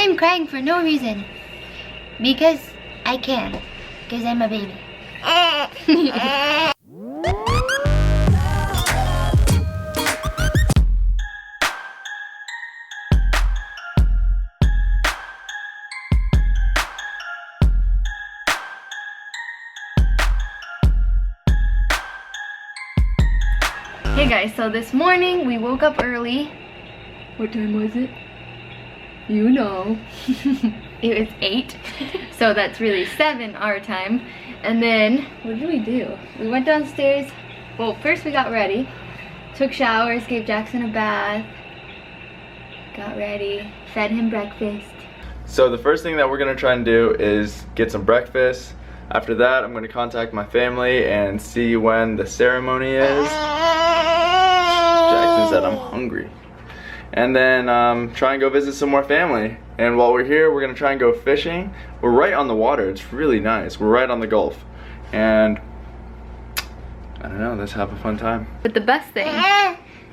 I'm crying for no reason. Because I can. Because I'm a baby. Hey guys, so this morning we woke up early. What time was it? You know. It was 8. So that's really 7 our time. And then, what did we do? We went downstairs. Well, first we got ready. Took showers, gave Jackson a bath. Got ready, fed him breakfast. So the first thing that we're gonna try and do is get some breakfast. After that, I'm gonna contact my family and see when the ceremony is. Jackson said I'm hungry. And then try and go visit some more family. And while we're here, we're gonna try and go fishing. We're right on the water, it's really nice. We're right on the Gulf. And I don't know, let's have a fun time. But the best thing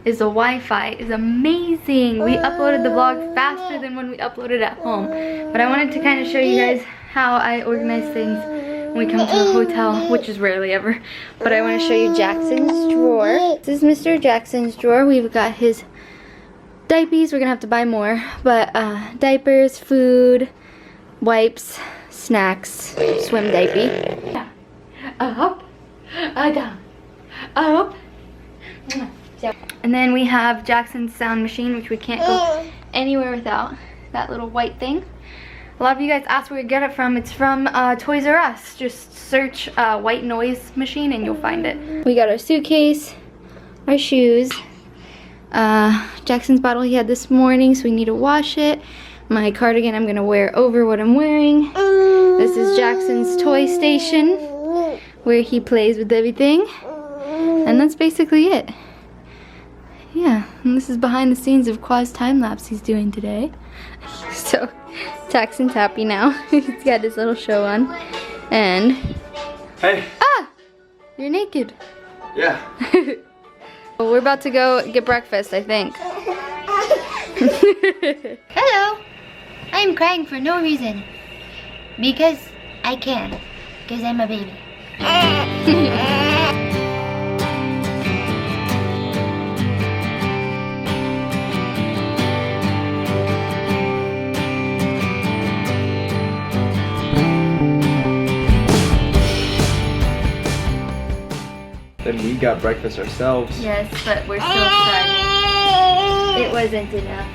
is the Wi-Fi is amazing. We uploaded the vlog faster than when we uploaded at home. But I wanted to kind of show you guys how I organize things when we come to a hotel, which is rarely ever. But I want to show you Jackson's drawer. This is Mr. Jackson's drawer. We've got his diapers. We're gonna have to buy more, but diapers, food, wipes, snacks, swim diaper. Yeah. Up, down, up. And then we have Jackson's sound machine, which we can't go anywhere without. That little white thing. A lot of you guys asked where we get it from. It's from Toys R Us. Just search white noise machine and you'll find it. We got our suitcase, our shoes, Jackson's bottle he had this morning, so we need to wash it. My cardigan I'm gonna wear over what I'm wearing. This is Jackson's toy station where he plays with everything. And that's basically it. Yeah, and this is behind the scenes of Khoa's time lapse he's doing today. So, Jackson's happy now. He's got his little show on. And... Hey! Ah! You're naked. Yeah. Well, we're about to go get breakfast, I think. Hello. I'm crying for no reason. Because I can. Because I'm a baby. Then we got breakfast ourselves. Yes, but we're still starving. It wasn't enough.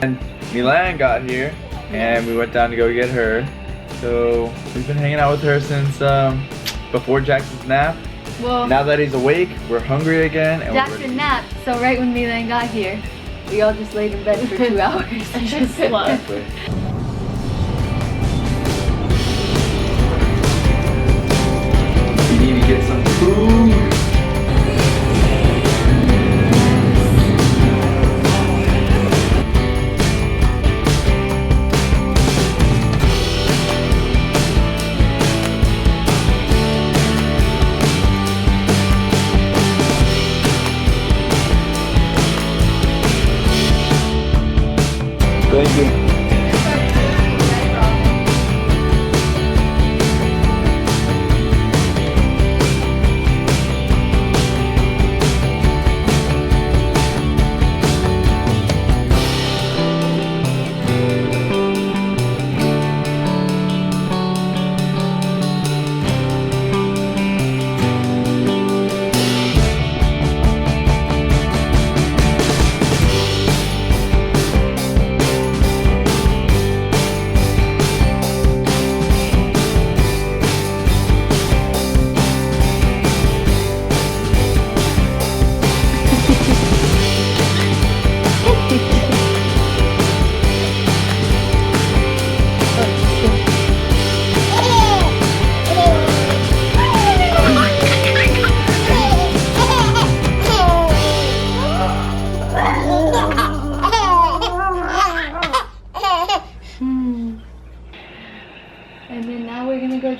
And Milan got here, and we went down to go get her. So we've been hanging out with her since before Jackson's nap. Well, now that he's awake, we're hungry again. And Jackson napped, so right when Milan got here, we all just laid in bed for 2 hours and just slept. We need to get some food. Thank you.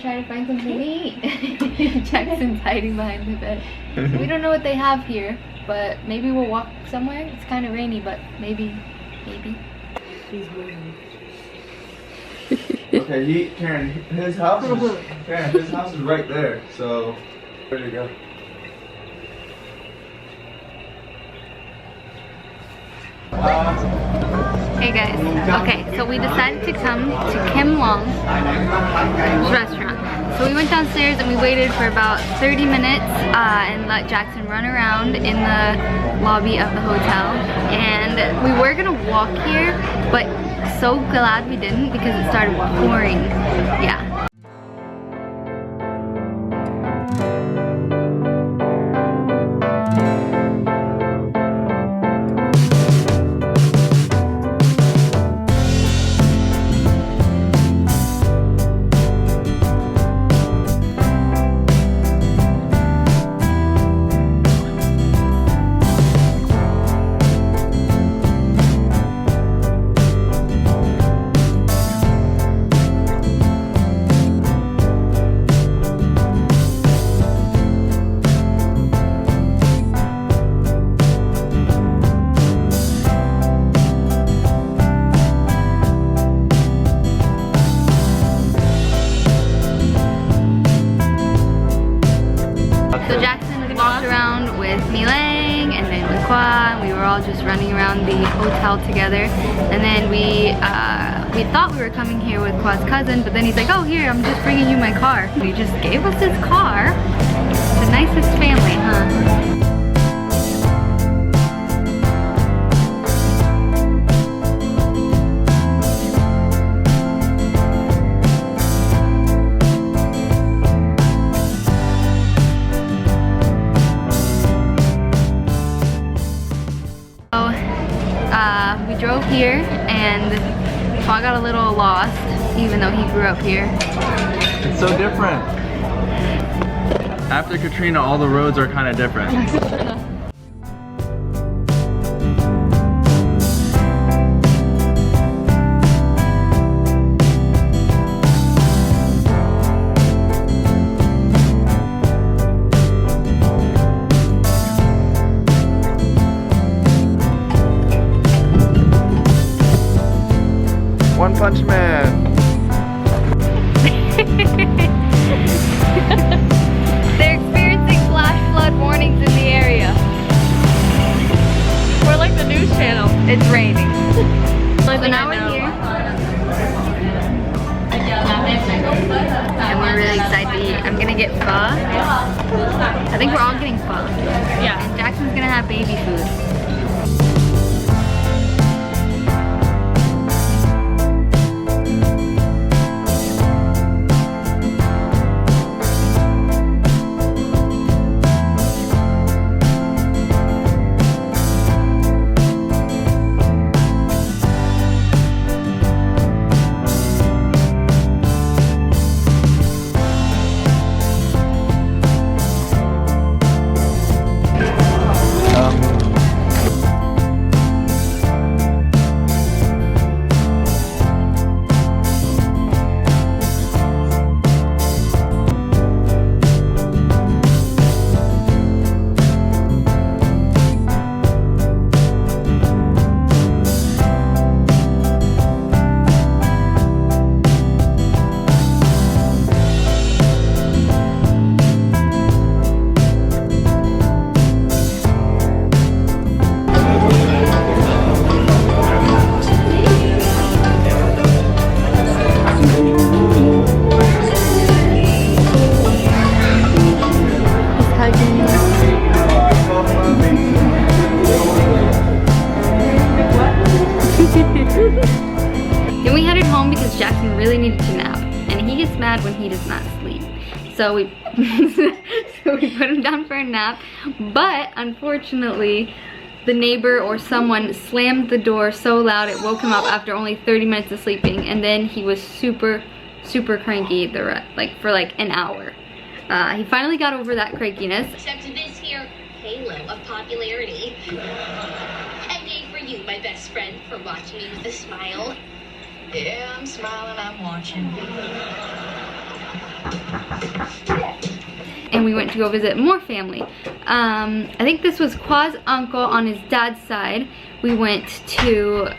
try to find something to eat. Jackson's hiding behind the bed. We don't know what they have here, but maybe we'll walk somewhere. It's kind of rainy, but maybe. She's moving. Okay, Karen, his house is right there. So, there you go. Hey guys, okay, so we decided to come to Kim Long's restaurant. So we went downstairs and we waited for about 30 minutes and let Jackson run around in the lobby of the hotel. And we were gonna walk here, but so glad we didn't because it started pouring. Yeah. So Jackson walked around with Milang and then with Khoa, and we were all just running around the hotel together. And then we thought we were coming here with Khoa's cousin, but then he's like, oh here, I'm just bringing you my car. And he just gave us his car. The nicest family, huh? We drove here and Khoa got a little lost even though he grew up here. It's so different. After Katrina, all the roads are kind of different. One Punch Man. They're experiencing flash flood warnings in the area. We're like the news channel. It's raining. So now we're here. And we're really excited to eat. I'm gonna get pho. I think we're all getting pho. Yeah. And Jackson's gonna have baby food. Then we headed home because Jackson really needed to nap, and he gets mad when he does not sleep. So we put him down for a nap, but unfortunately the neighbor or someone slammed the door so loud it woke him up after only 30 minutes of sleeping, and then he was super cranky for like an hour. He finally got over that crankiness. Except this here halo of popularity. And yay for you, my best friend, for watching me with a smile. Yeah, I'm smiling, I'm watching. And we went to go visit more family. I think this was Khoa's uncle on his dad's side. We went to,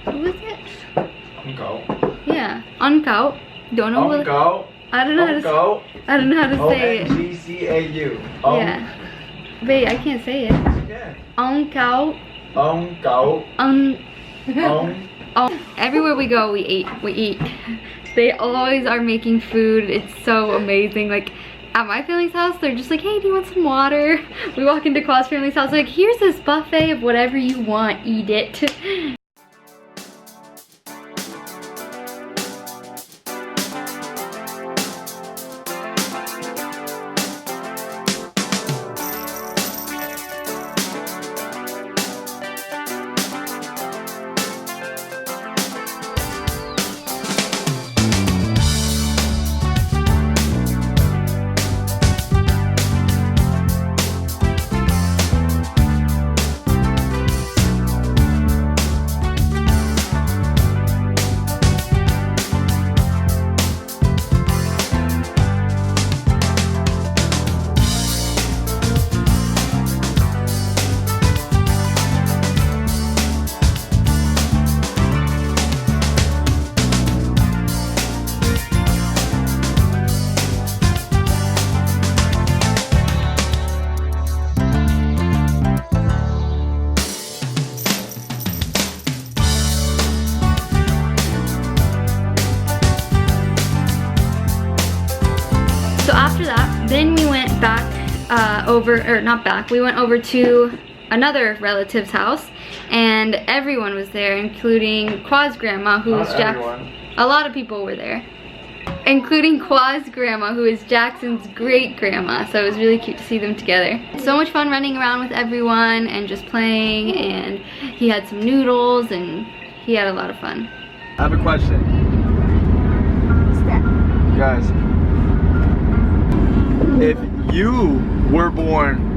what was it? Uncle. Yeah. Yeah. Uncau. Don't know what. I don't know how to. I don't know how to say it. O-N-G-C-A-U. Yeah. Wait, I can't say it. Uncau. Everywhere we go, we eat. They always are making food. It's so amazing. Like at my family's house, they're just like, hey, do you want some water? We walk into Khoa's family's house, like, here's this buffet of whatever you want, eat it. So after that, then we went back we went over to another relative's house, and everyone was there, including Khoa's grandma, who was a lot of people were there, including Khoa's grandma, who is Jackson's great grandma. So it was really cute to see them together. So much fun running around with everyone and just playing, and he had some noodles and he had a lot of fun. I have a question. Guys, if you were born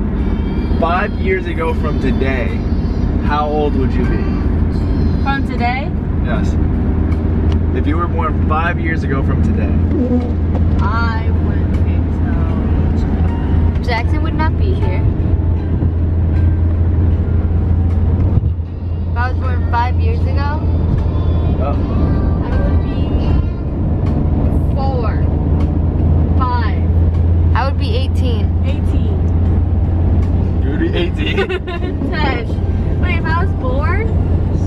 5 years ago from today, how old would you be? From today? Yes. If you were born 5 years ago from today. I wouldn't think so. Jackson would not be here. If I was born 5 years ago, Oh. I would be 4, 5, I would be 18. 18, You would be 18? 10. Wait, if I was born?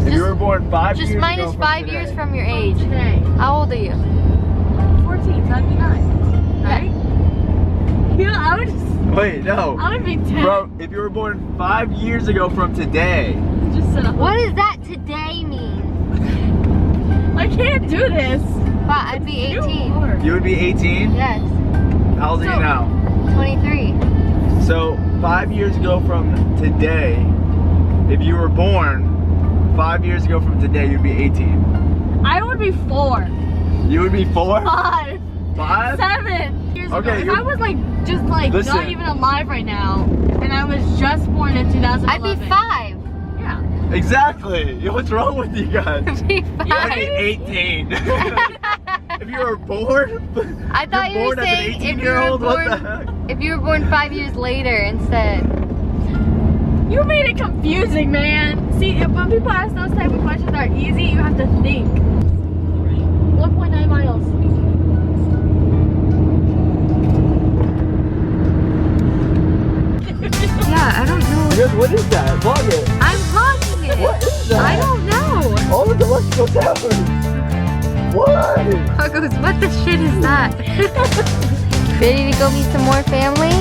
If you were born 5 years Just ago minus from 5 today. years from your age. Today. How old are you? 14, so I'd be 9. Right? You know, I would just, Wait, no. I would be 10. Bro, if you were born 5 years ago from today. Just sit up. What does that today mean? I can't do this. Wow, I'd be 18. You would be 18? Yes, How old are you So- now? 23. So 5 years ago from today, if you were born 5 years ago from today, you'd be 18. I would be 4, You would be 4? 5, 5? 7 years Okay, ago. If you're- I was like just like Listen. not even alive right now, and I was just born in 2011. I'd be 5. Yeah. Exactly. What's wrong with you guys? I'd be You'd be 5. 18. If you were born, I thought you were born as an saying if you 18-year-old, were what the born heck? if you were born 5 years later instead. You made it confusing, man. See, when people ask those type of questions that are easy, you have to think. 1.9 miles. Yeah, I don't know. Guys, what is that? Vlog it. I'm vlogging it. What is that? I don't know. All of the electrical towers. What? Huggles, what the shit is that? Ready to go meet some more family?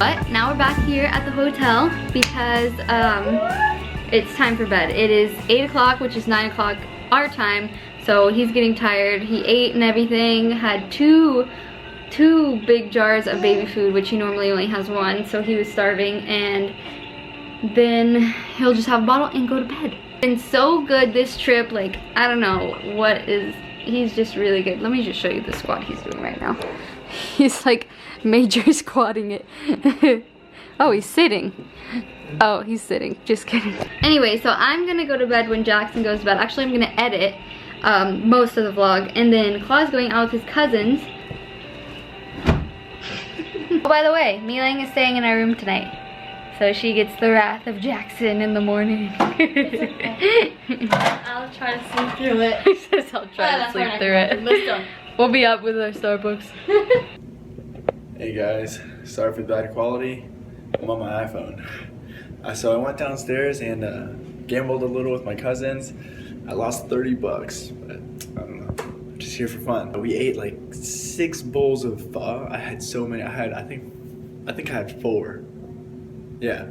But now we're back here at the hotel because it's time for bed. It is 8 o'clock, which is 9 o'clock our time. So he's getting tired. He ate and everything, had two big jars of baby food, which he normally only has one, so he was starving, and then he'll just have a bottle and go to bed. It's been so good this trip, like, I don't know what is, he's just really good. Let me just show you the squat he's doing right now. He's like major squatting it. Oh, he's sitting. Oh, he's sitting, just kidding. Anyway, so I'm gonna go to bed when Jackson goes to bed. Actually, I'm gonna edit most of the vlog, and then Claw's going out with his cousins. Oh, by the way, Milang is staying in our room tonight, so she gets the wrath of Jackson in the morning. I'll try to sleep through it. He says I'll try to sleep through it. Let's go. We'll be up with our Starbucks. Hey guys, sorry for the bad quality. I'm on my iPhone. So I went downstairs and gambled a little with my cousins. I lost 30 bucks, but I don't know. I'm just here for fun. We ate like 6 bowls of pho. I had so many. I think I had 4. Yeah,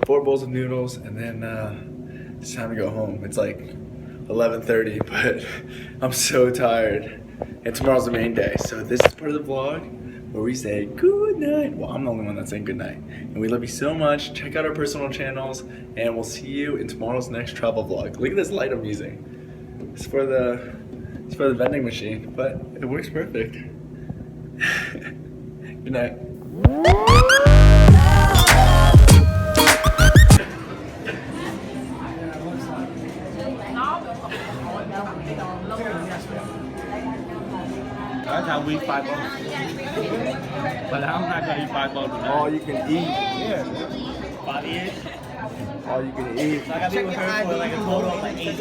4 bowls of noodles, and then it's time to go home. It's like 11:30, but I'm so tired. And tomorrow's the main day, so this is part of the vlog where we say good night. Well, I'm the only one that's saying good night. And we love you so much. Check out our personal channels, and we'll see you in tomorrow's next travel vlog. Look at this light I'm using. It's for the vending machine, but it works perfect. Good night. That's how we 5 bowls. But I'm not gonna eat 5 bowls today. All you can eat. Yeah. 5 ears. All you can eat. So I gotta be with her for like a total of like 8.